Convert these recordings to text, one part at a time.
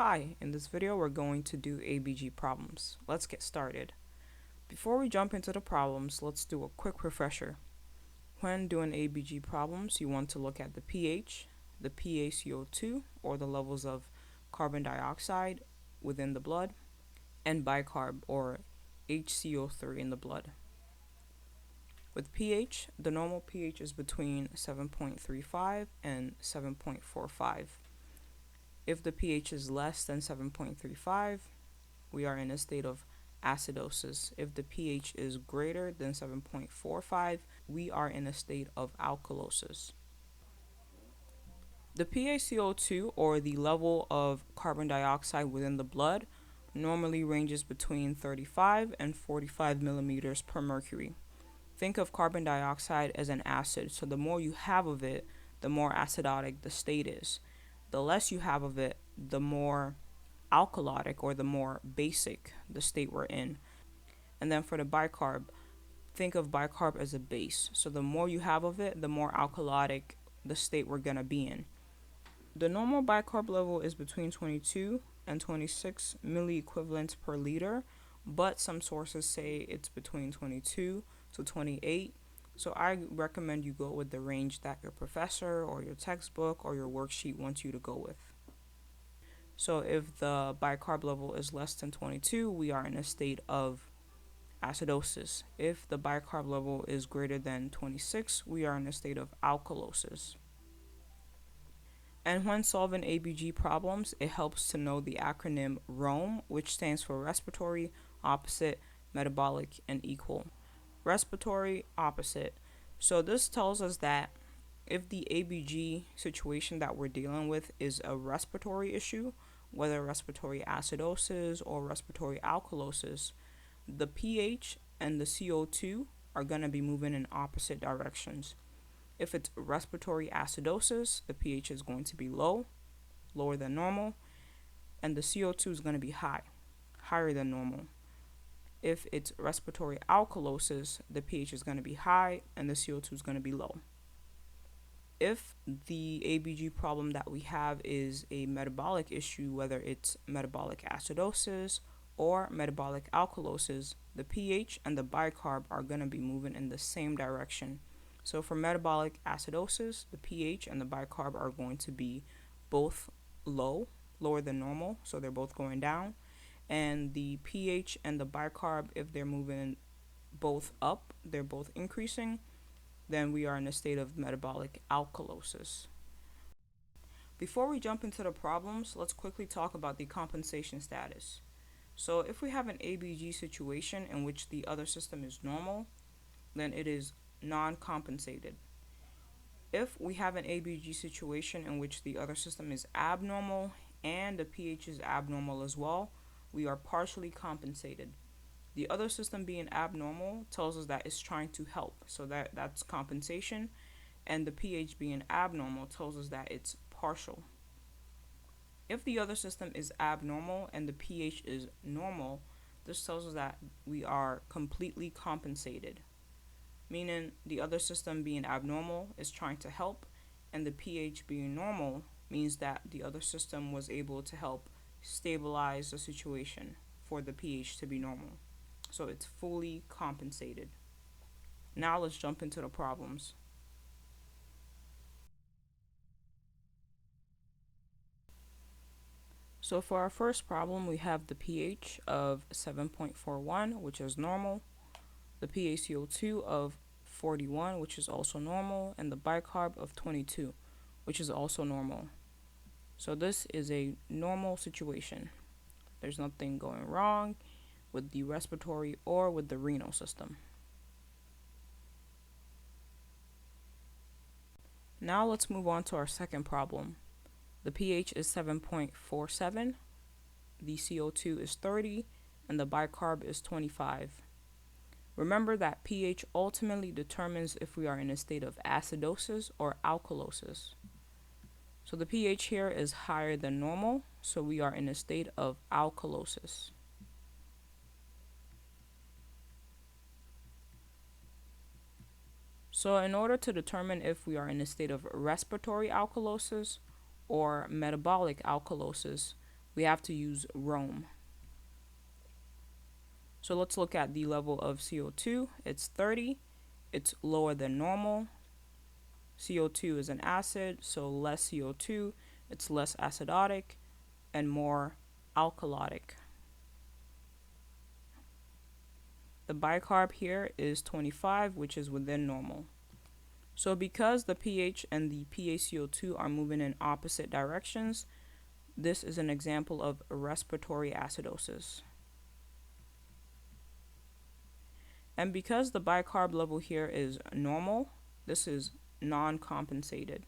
Hi, in this video we're going to do ABG problems. Let's get started. Before we jump into the problems, let's do a quick refresher. When doing ABG problems, you want to look at the pH, the PaCO2 or the levels of carbon dioxide within the blood, and bicarb or HCO3 in the blood. With pH, the normal pH is between 7.35 and 7.45. If the pH is less than 7.35, we are in a state of acidosis. If the pH is greater than 7.45, we are in a state of alkalosis. The PaCO2, or the level of carbon dioxide within the blood, normally ranges between 35 and 45 millimeters per mercury. Think of carbon dioxide as an acid, so the more you have of it, the more acidotic the state is. The less you have of it, the more alkalotic or the more basic the state we're in. And then for the bicarb, think of bicarb as a base. So the more you have of it, the more alkalotic the state we're going to be in. The normal bicarb level is between 22 and 26 milliequivalents per liter, but some sources say it's between 22 to 28. So I recommend you go with the range that your professor or your textbook or your worksheet wants you to go with. So if the bicarb level is less than 22, we are in a state of acidosis. If the bicarb level is greater than 26, we are in a state of alkalosis. And when solving ABG problems, it helps to know the acronym ROME, which stands for respiratory, opposite, metabolic, and equal. Respiratory, opposite. So this tells us that if the ABG situation that we're dealing with is a respiratory issue, whether respiratory acidosis or respiratory alkalosis, the pH and the CO2 are going to be moving in opposite directions. If it's respiratory acidosis, the pH is going to be low, lower than normal, and the CO2 is going to be high, higher than normal. If it's respiratory alkalosis, the pH is going to be high and the CO2 is going to be low. If the ABG problem that we have is a metabolic issue, whether it's metabolic acidosis or metabolic alkalosis, the pH and the bicarb are going to be moving in the same direction. So for metabolic acidosis, the pH and the bicarb are going to be both low, lower than normal, so they're both going down. And the pH and the bicarb, if they're moving both up, they're both increasing, then we are in a state of metabolic alkalosis. Before we jump into the problems, let's quickly talk about the compensation status. So if we have an ABG situation in which the other system is normal, then it is non-compensated. If we have an ABG situation in which the other system is abnormal and the pH is abnormal as well, we are partially compensated. The other system being abnormal tells us that it's trying to help, so that's compensation, and the pH being abnormal tells us that it's partial. If the other system is abnormal and the pH is normal, this tells us that we are completely compensated, meaning the other system being abnormal is trying to help, and the pH being normal means that the other system was able to help stabilize the situation for the pH to be normal. So it's fully compensated. Now let's jump into the problems. So for our first problem, we have the pH of 7.41, which is normal, the PaCO2 of 41, which is also normal, and the bicarb of 22, which is also normal. So this is a normal situation. There's nothing going wrong with the respiratory or with the renal system. Now let's move on to our second problem. The pH is 7.47, the CO2 is 30, and the bicarb is 25. Remember that pH ultimately determines if we are in a state of acidosis or alkalosis. So the pH here is higher than normal, so we are in a state of alkalosis. So in order to determine if we are in a state of respiratory alkalosis or metabolic alkalosis, we have to use Rome. So let's look at the level of CO2. It's 30. It's lower than normal. CO2 is an acid, so less CO2. It's less acidotic and more alkalotic. The bicarb here is 25, which is within normal. So because the pH and the PaCO2 are moving in opposite directions, this is an example of respiratory acidosis. And because the bicarb level here is normal, this is non-compensated.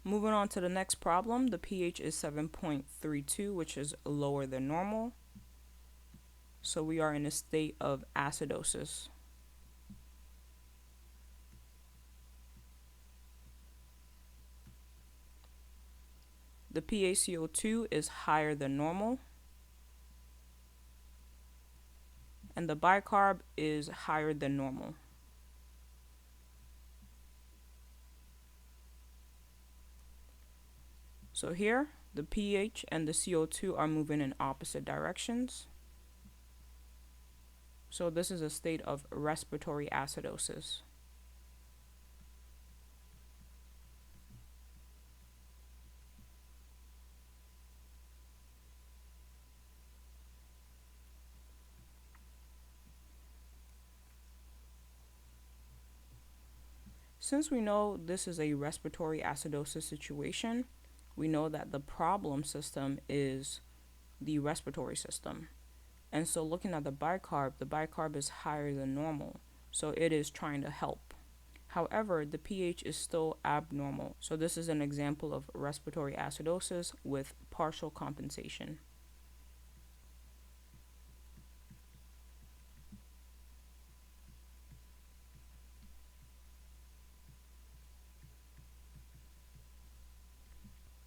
Moving on to the next problem, the pH is 7.32, which is lower than normal. So we are in a state of acidosis. The PaCO2 is higher than normal. And the bicarb is higher than normal. So here, the pH and the CO2 are moving in opposite directions. So this is a state of respiratory acidosis. Since we know this is a respiratory acidosis situation, we know that the problem system is the respiratory system. And so looking at the bicarb is higher than normal, so it is trying to help. However, the pH is still abnormal, so this is an example of respiratory acidosis with partial compensation.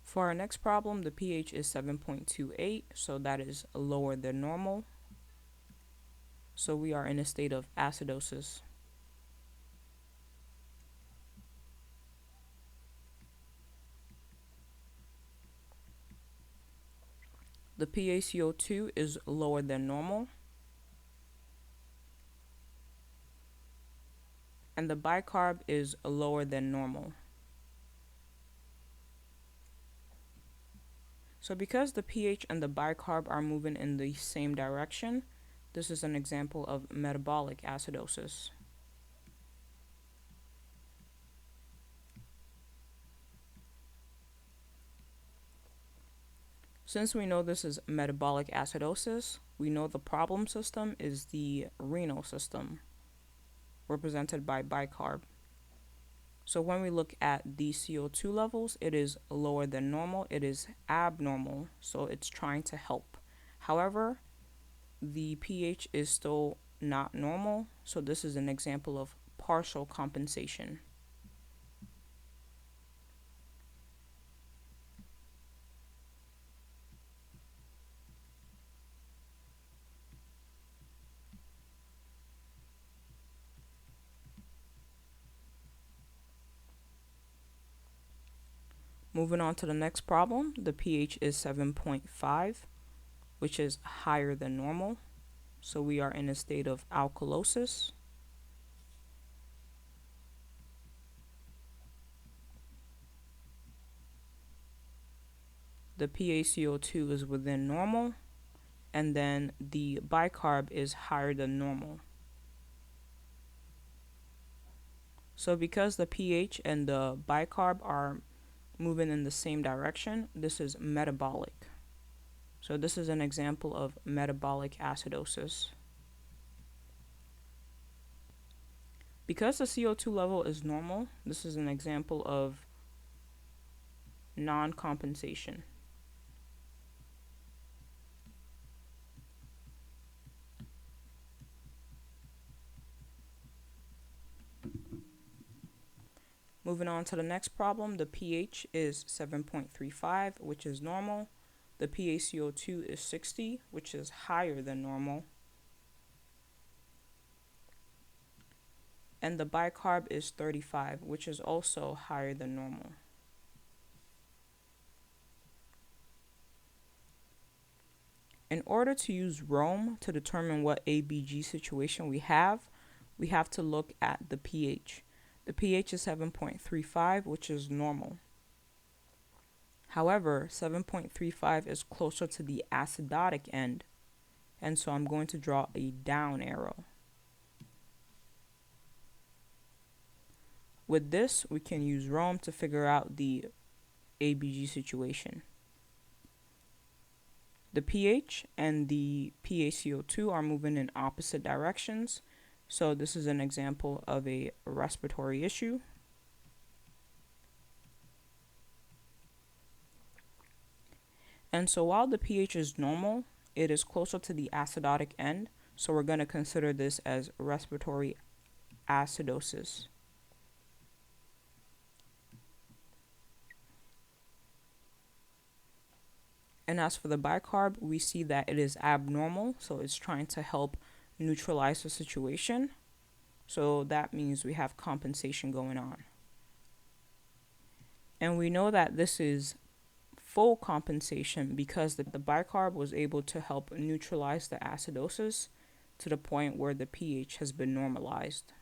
For our next problem, the pH is 7.28, so that is lower than normal. So we are in a state of acidosis. The PaCO2 is lower than normal. And the bicarb is lower than normal. So because the pH and the bicarb are moving in the same direction, this is an example of metabolic acidosis. Since we know this is metabolic acidosis, we know the problem system is the renal system, represented by bicarb. So when we look at the CO2 levels, it is lower than normal. It is abnormal, so it's trying to help. However, the pH is still not normal, so this is an example of partial compensation. Moving on to the next problem, the pH is 7.5, which is higher than normal. So we are in a state of alkalosis. The PaCO2 is within normal, and then the bicarb is higher than normal. So because the pH and the bicarb are moving in the same direction, this is metabolic. So this is an example of metabolic acidosis. Because the CO2 level is normal, this is an example of non-compensation. Moving on to the next problem, the pH is 7.35, which is normal. The PaCO2 is 60, which is higher than normal. and the bicarb is 35, which is also higher than normal. In order to use Rome to determine what ABG situation we have to look at the pH. The pH is 7.35, which is normal. However, 7.35 is closer to the acidotic end, and so I'm going to draw a down arrow. With this, we can use Rome to figure out the ABG situation. The pH and the PaCO2 are moving in opposite directions, so this is an example of a respiratory issue. And so while the pH is normal, it is closer to the acidotic end, so we're going to consider this as respiratory acidosis. And as for the bicarb, we see that it is abnormal, so it's trying to help neutralize the situation. So that means we have compensation going on. And we know that this is full compensation because the bicarb was able to help neutralize the acidosis to the point where the pH has been normalized.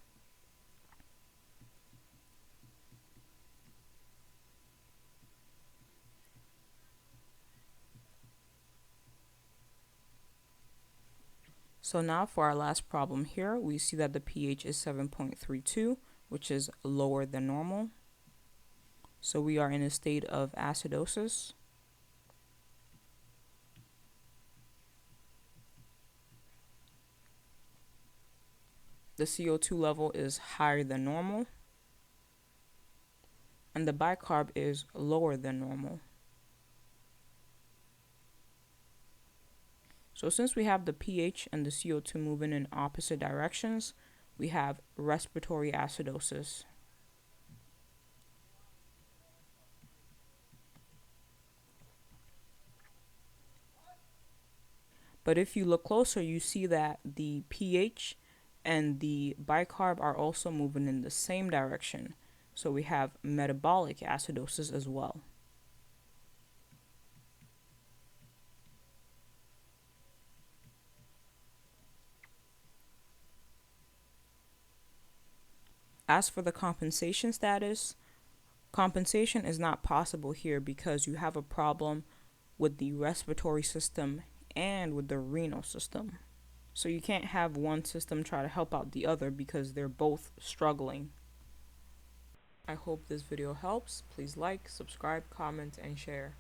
So now for our last problem here, we see that the pH is 7.32, which is lower than normal. So we are in a state of acidosis. The CO2 level is higher than normal, and the bicarb is lower than normal. So since we have the pH and the CO2 moving in opposite directions, we have respiratory acidosis. But if you look closer, you see that the pH and the bicarb are also moving in the same direction. So we have metabolic acidosis as well. As for the compensation status, compensation is not possible here because you have a problem with the respiratory system and with the renal system. So you can't have one system try to help out the other because they're both struggling. I hope this video helps. Please like, subscribe, comment, and share.